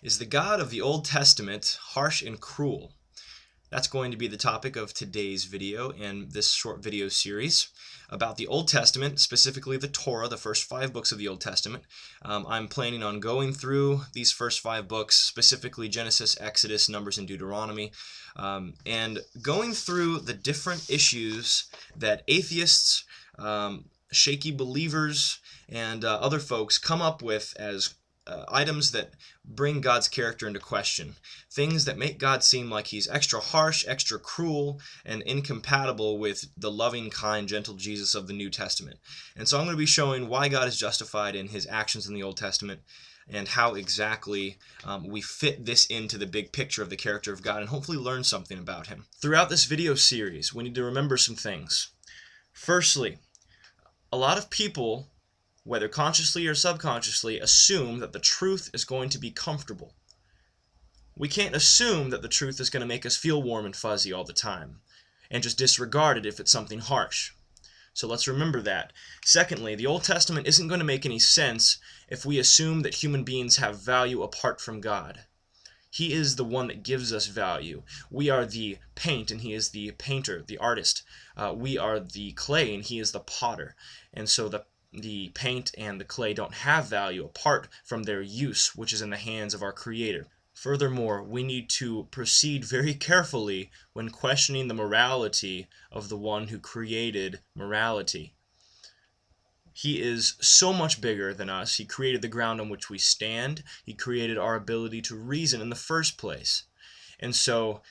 Is the God of the Old Testament harsh and cruel? That's going to be the topic of today's video and this short video series about the Old Testament, specifically the Torah, the first 5 books of the Old Testament. I'm planning on going through these first 5 books, specifically Genesis, Exodus, Numbers, and Deuteronomy, and going through the different issues that atheists, shaky believers, and other folks come up with as items that bring God's character into question. Things that make God seem like he's extra harsh, extra cruel, and incompatible with the loving, kind, gentle Jesus of the New Testament. And so I'm going to be showing why God is justified in his actions in the Old Testament and how exactly we fit this into the big picture of the character of God and hopefully learn something about him. Throughout this video series, we need to remember some things. Firstly, a lot of people, whether consciously or subconsciously, assume that the truth is going to be comfortable. We can't assume that the truth is going to make us feel warm and fuzzy all the time, and just disregard it if it's something harsh. So let's remember that. Secondly, the Old Testament isn't going to make any sense if we assume that human beings have value apart from God. He is the one that gives us value. We are the paint, and he is the painter, the artist. We are the clay, and he is the potter. And so the paint and the clay don't have value apart from their use, which is in the hands of our Creator. Furthermore, we need to proceed very carefully when questioning the morality of the one who created morality. He is so much bigger than us. He created the ground on which we stand. He created our ability to reason in the first place. And so,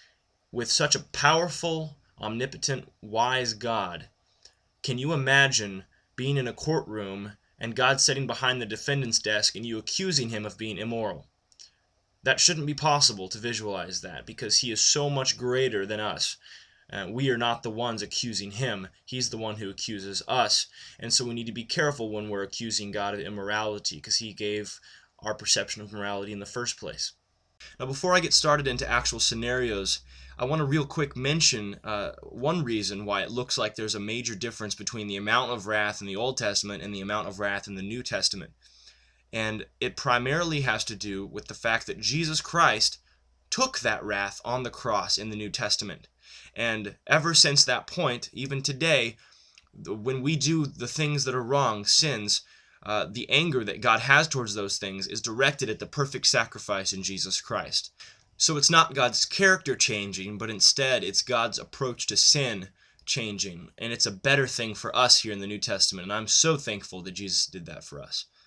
with such a powerful, omnipotent, wise God, can you imagine being in a courtroom and God sitting behind the defendant's desk and you accusing him of being immoral? That shouldn't be possible to visualize that, because he is so much greater than us. We are not the ones accusing him. He's the one who accuses us. And so we need to be careful when we're accusing God of immorality, because he gave our perception of morality in the first place. Now, before I get started into actual scenarios, I want to real quick mention one reason why it looks like there's a major difference between the amount of wrath in the Old Testament and the amount of wrath in the New Testament. And it primarily has to do with the fact that Jesus Christ took that wrath on the cross in the New Testament. And ever since that point, even today, when we do the things that are wrong, sins, the anger that God has towards those things is directed at the perfect sacrifice in Jesus Christ. So it's not God's character changing, but instead it's God's approach to sin changing. And it's a better thing for us here in the New Testament. And I'm so thankful that Jesus did that for us.